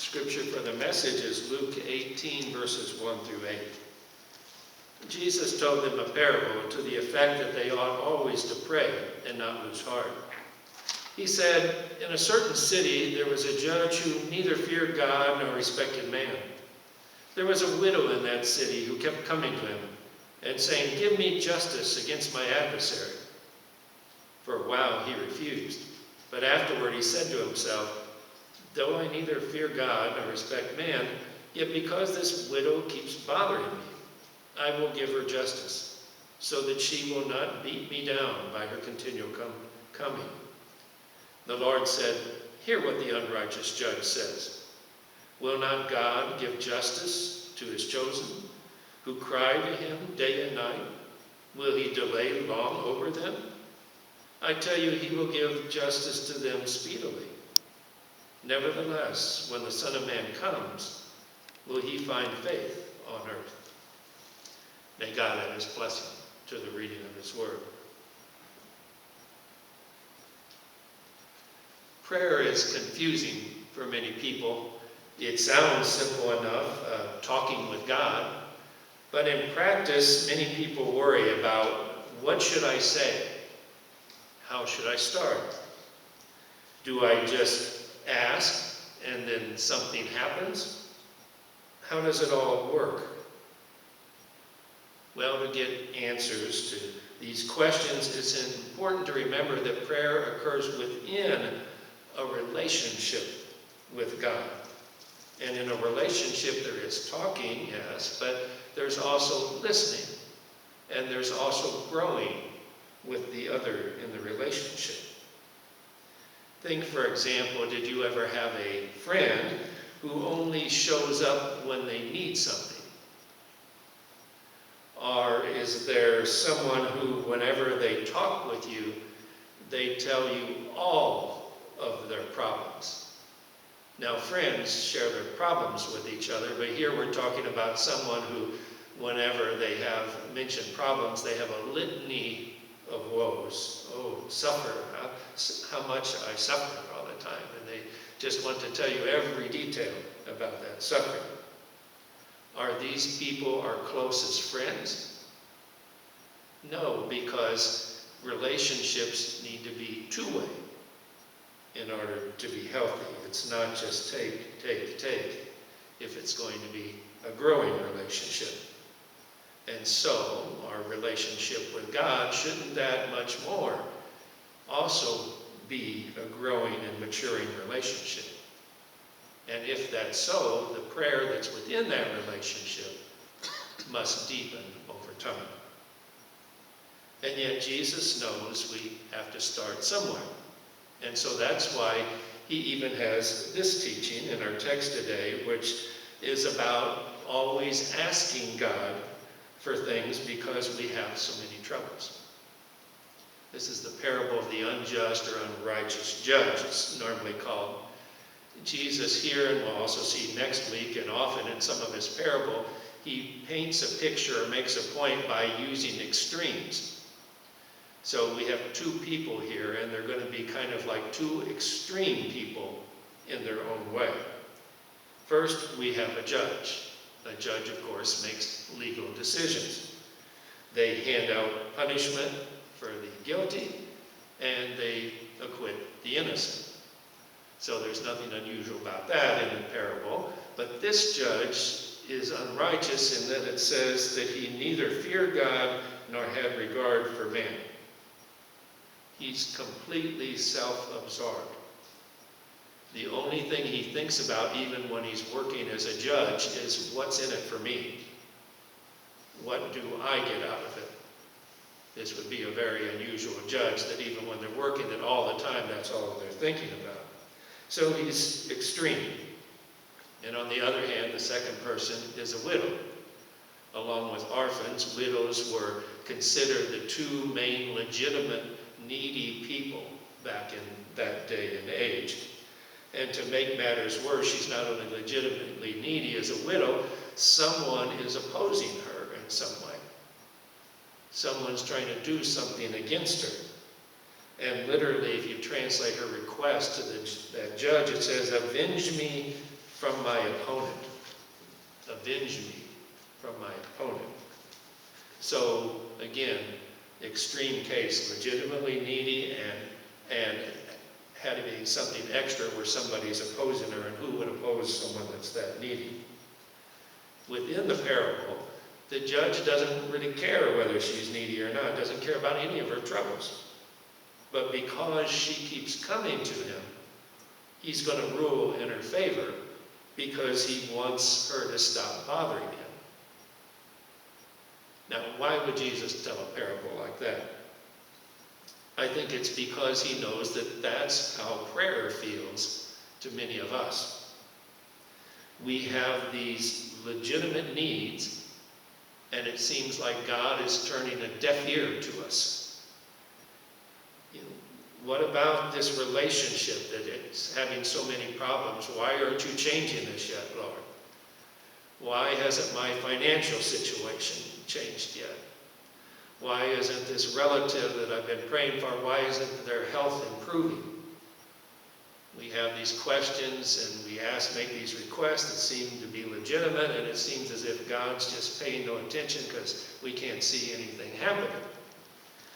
Scripture for the message is Luke 18, verses 1 through 8. Jesus told them a parable to the effect that they ought always to pray and not lose heart. He said, in a certain city there was a judge who neither feared God nor respected man. There was a widow in that city who kept coming to him and saying, "Give me justice against my adversary." For a while he refused, but afterward he said to himself, "Though I neither fear God nor respect man, yet because this widow keeps bothering me, I will give her justice, so that she will not beat me down by her continual coming." The Lord said, "Hear what the unrighteous judge says. Will not God give justice to his chosen, who cry to him day and night? Will he delay long over them? I tell you, he will give justice to them speedily. Nevertheless, when the Son of Man comes, will he find faith on earth?" May God add his blessing to the reading of his word. Prayer is confusing for many people. It sounds simple enough, talking with God, but in practice, many people worry about, what should I say? How should I start? Do I just ask and then something happens? How does it all work? Well, to get answers to these questions, it's important to remember that prayer occurs within a relationship with God. And in a relationship there is talking, yes, but there's also listening. And there's also growing with the other in the relationship. Think, for example, did you ever have a friend who only shows up when they need something? Or is there someone who, whenever they talk with you, they tell you all of their problems? Now, friends share their problems with each other, but here we're talking about someone who, whenever they have mentioned problems, they have a litany of woes. Oh, suffer, how much I suffer all the time. And they just want to tell you every detail about that suffering. Are these people our closest friends? No, because relationships need to be two-way in order to be healthy. It's not just take, if it's going to be a growing relationship. And so, our relationship with God, shouldn't that much more also be a growing and maturing relationship? And if that's so, the prayer that's within that relationship must deepen over time. And yet Jesus knows we have to start somewhere. And so that's why he even has this teaching in our text today, which is about always asking God for things because we have so many troubles. This is the parable of the unjust or unrighteous judge, it's normally called. Jesus here, and we'll also see next week, and often in some of his parable, he paints a picture or makes a point by using extremes. So we have two people here, and they're going to be kind of like two extreme people in their own way. First, we have a judge. A judge, of course, makes legal decisions. They hand out punishment for the guilty, and they acquit the innocent. So there's nothing unusual about that in the parable. But this judge is unrighteous in that it says that he neither feared God nor had regard for man. He's completely self-absorbed. The only thing he thinks about, even when he's working as a judge, is what's in it for me? What do I get out of it? This would be a very unusual judge, that even when they're working it all the time, that's all they're thinking about. So he's extreme. And on the other hand, the second person is a widow. Along with orphans, widows were considered the two main legitimate needy people back in that day and age. And to make matters worse, she's not only legitimately needy as a widow, someone is opposing her in some way. Someone's trying to do something against her. And literally, if you translate her request to that judge, it says, "Avenge me from my opponent. Avenge me from my opponent. So again, extreme case, legitimately needy and had to be something extra where somebody's opposing her, and who would oppose someone that's that needy? Within the parable, the judge doesn't really care whether she's needy or not, doesn't care about any of her troubles. But because she keeps coming to him, he's going to rule in her favor because he wants her to stop bothering him. Now, why would Jesus tell a parable like that? I think it's because he knows that that's how prayer feels to many of us. We have these legitimate needs, and it seems like God is turning a deaf ear to us. You know, what about this relationship that it's having so many problems? Why aren't you changing this yet, Lord? Why hasn't my financial situation changed yet? Why isn't this relative that I've been praying for, why isn't their health improving? We have these questions and we make these requests that seem to be legitimate, and it seems as if God's just paying no attention because we can't see anything happening.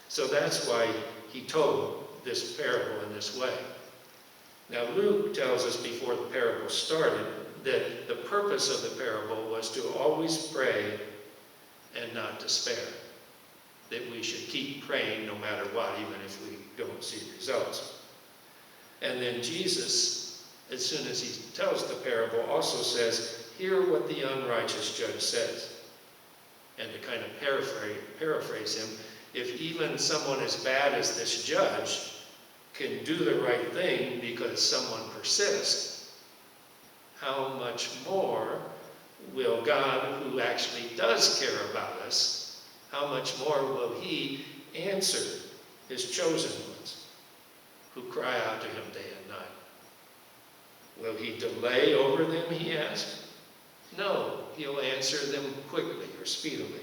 So that's why he told this parable in this way. Now Luke tells us before the parable started that the purpose of the parable was to always pray and not despair. That we should keep praying no matter what, even if we don't see results. And then Jesus, as soon as he tells the parable, also says, hear what the unrighteous judge says. And to kind of paraphrase him, if even someone as bad as this judge can do the right thing because someone persists, how much more will God, who actually does care about us, how much more will he answer his chosen ones who cry out to him day and night? Will he delay over them, he asked? No, he'll answer them quickly or speedily.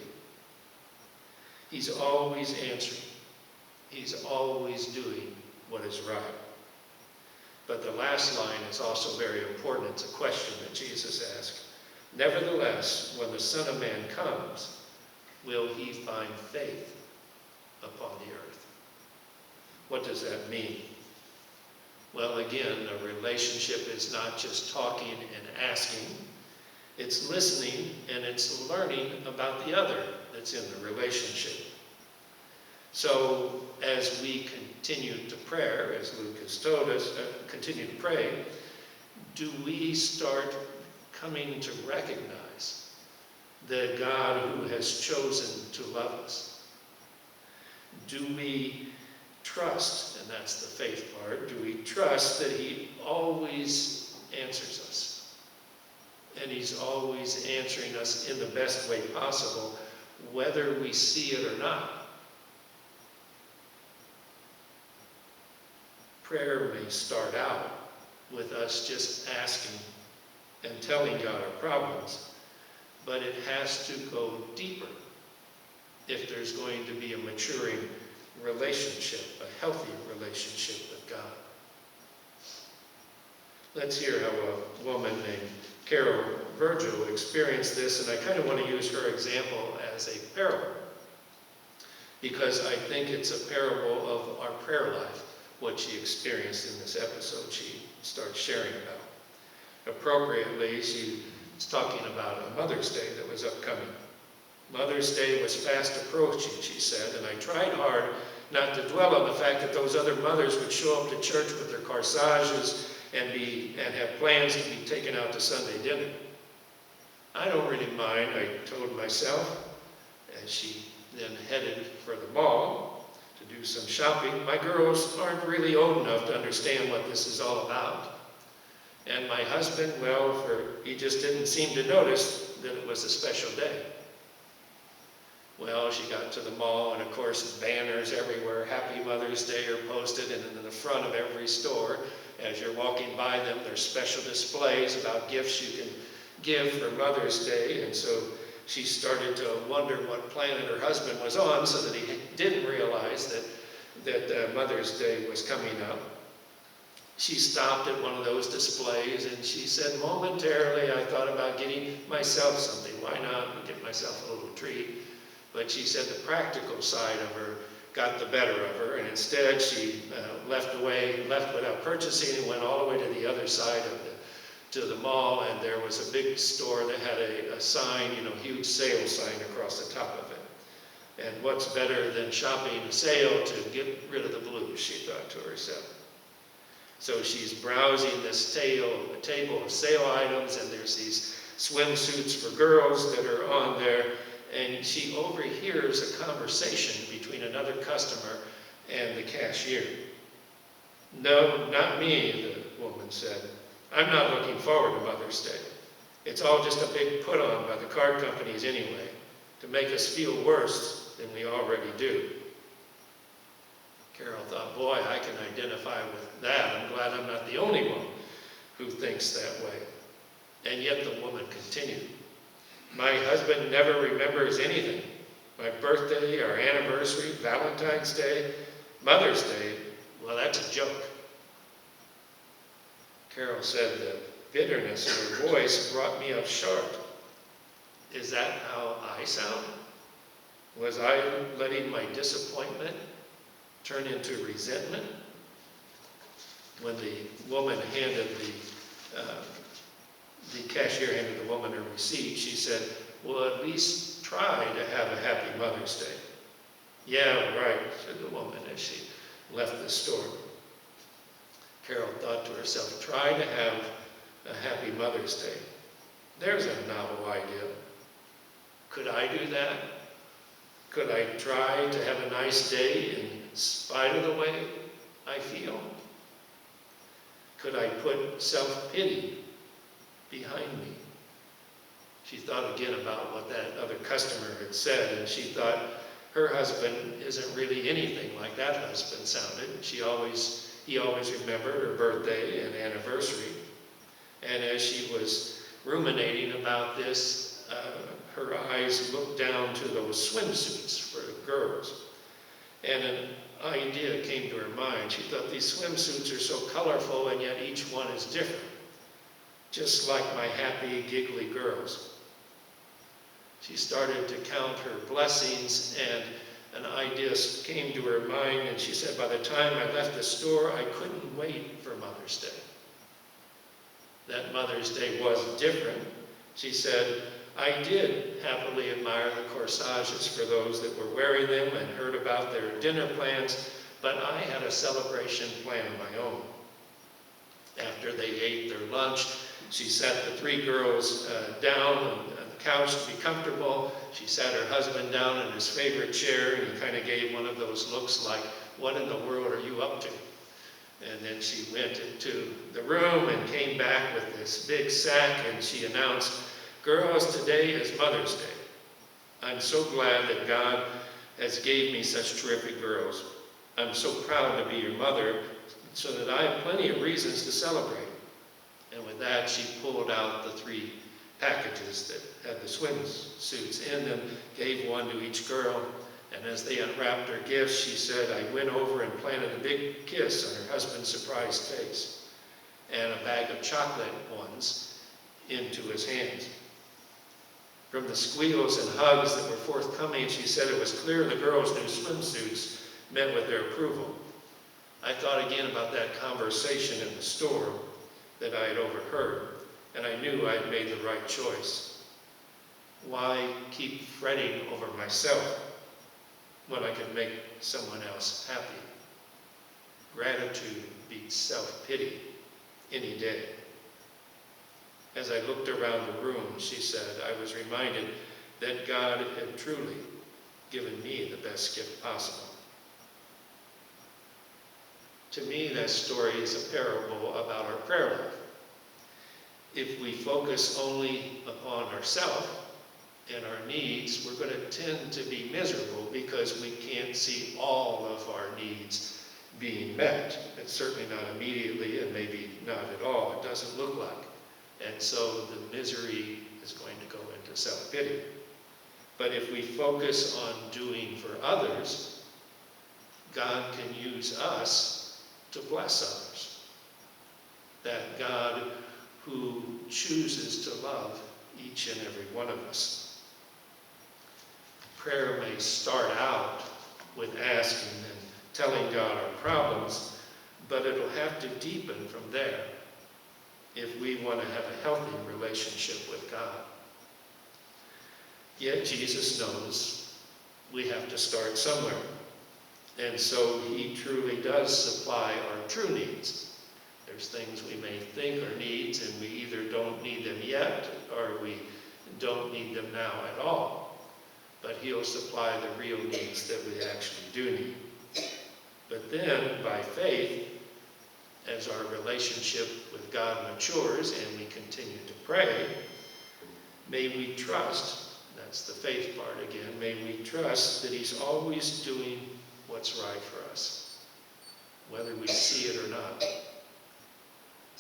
He's always answering. He's always doing what is right. But the last line is also very important. It's a question that Jesus asked. Nevertheless, when the Son of Man comes, will he find faith upon the earth? What does that mean? Well, again, a relationship is not just talking and asking. It's listening and it's learning about the other that's in the relationship. So as we continue to pray, as Luke has told us, continue to pray, do we start coming to recognize the God who has chosen to love us? Do we trust, and that's the faith part, do we trust that he always answers us? And he's always answering us in the best way possible, whether we see it or not. Prayer may start out with us just asking and telling God our problems, but it has to go deeper if there's going to be a maturing relationship, a healthy relationship with God. Let's hear how a woman named Carol Virgil experienced this, and I kind of want to use her example as a parable, because I think it's a parable of our prayer life, what she experienced in this episode she starts sharing about. Appropriately, she was talking about a Mother's Day that was upcoming. Mother's Day was fast approaching, she said, and I tried hard not to dwell on the fact that those other mothers would show up to church with their corsages and have plans to be taken out to Sunday dinner. I don't really mind, I told myself, as she then headed for the mall to do some shopping. My girls aren't really old enough to understand what this is all about. And my husband, well, he just didn't seem to notice that it was a special day. Well, she got to the mall, and of course, banners everywhere. Happy Mother's Day are posted, and in the front of every store, as you're walking by them, there's special displays about gifts you can give for Mother's Day. And so she started to wonder what planet her husband was on, so that he didn't realize that Mother's Day was coming up. She stopped at one of those displays and she said, momentarily, I thought about getting myself something. Why not get myself a little treat? But she said the practical side of her got the better of her, and instead she left without purchasing and went all the way to the other side of to the mall, and there was a big store that had a sign, huge sale sign across the top of it. And what's better than shopping a sale to get rid of the blues, she thought to herself. So she's browsing this table of sale items, and there's these swimsuits for girls that are on there, and she overhears a conversation between another customer and the cashier. No, not me, the woman said. I'm not looking forward to Mother's Day. It's all just a big put-on by the card companies anyway, to make us feel worse than we already do. Carol thought, boy, I can identify with that. I'm glad I'm not the only one who thinks that way. And yet the woman continued. My husband never remembers anything. My birthday, our anniversary, Valentine's Day, Mother's Day, well, that's a joke. Carol said the bitterness in her voice brought me up short. Is that how I sound? Was I letting my disappointment turn into resentment? When the woman handed the cashier handed the woman her receipt, she said, well, at least try to have a happy Mother's Day. Yeah, right, said the woman as she left the store. Carol thought to herself, try to have a happy Mother's Day. There's a novel idea. Could I do that? Could I try to have a nice day in spite of the way I feel? Could I put self-pity behind me? She thought again about what that other customer had said, and she thought her husband isn't really anything like that husband sounded. He always remembered her birthday and anniversary. And as she was ruminating about this, her eyes looked down to those swimsuits for the girls. And an idea came to her mind. She thought, these swimsuits are so colorful, and yet each one is different. Just like my happy, giggly girls. She started to count her blessings, and an idea came to her mind, and she said, by the time I left the store, I couldn't wait for Mother's Day. That Mother's Day was different. She said, I did happily admire the corsages for those that were wearing them and heard about their dinner plans, but I had a celebration plan of my own. After they ate their lunch, she sat the three girls down on the couch to be comfortable. She sat her husband down in his favorite chair, and he kind of gave one of those looks like, what in the world are you up to? And then she went into the room and came back with this big sack, and she announced, girls, today is Mother's Day. I'm so glad that God has gave me such terrific girls. I'm so proud to be your mother, so that I have plenty of reasons to celebrate. And with that, she pulled out the three packages that had the swimsuits in them, gave one to each girl, and as they unwrapped their gifts, she said, I went over and planted a big kiss on her husband's surprised face, and a bag of chocolate ones into his hands. From the squeals and hugs that were forthcoming, she said it was clear the girls' new swimsuits met with their approval. I thought again about that conversation in the store that I had overheard, and I knew I had made the right choice. Why keep fretting over myself when I could make someone else happy? Gratitude beats self-pity any day. As I looked around the room, she said, I was reminded that God had truly given me the best gift possible. To me, that story is a parable about our prayer life. If we focus only upon ourselves and our needs, we're going to tend to be miserable because we can't see all of our needs being met. It's certainly not immediately, and maybe not at all. It doesn't look like. And so the misery is going to go into self-pity. But if we focus on doing for others, God can use us to bless others. that God who chooses to love each and every one of us. Prayer may start out with asking and telling God our problems, but it'll have to deepen from there if we want to have a healthy relationship with God. Yet Jesus knows we have to start somewhere. And so he truly does supply our true needs. There's things we may think are needs and we either don't need them yet or we don't need them now at all. But he'll supply the real needs that we actually do need. But then, by faith, as our relationship with God matures and we continue to pray, may we trust, that's the faith part again, may we trust that he's always doing what's right for us, whether we see it or not.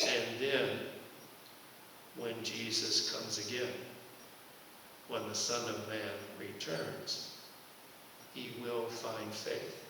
And then, when Jesus comes again, when the Son of Man returns, he will find faith.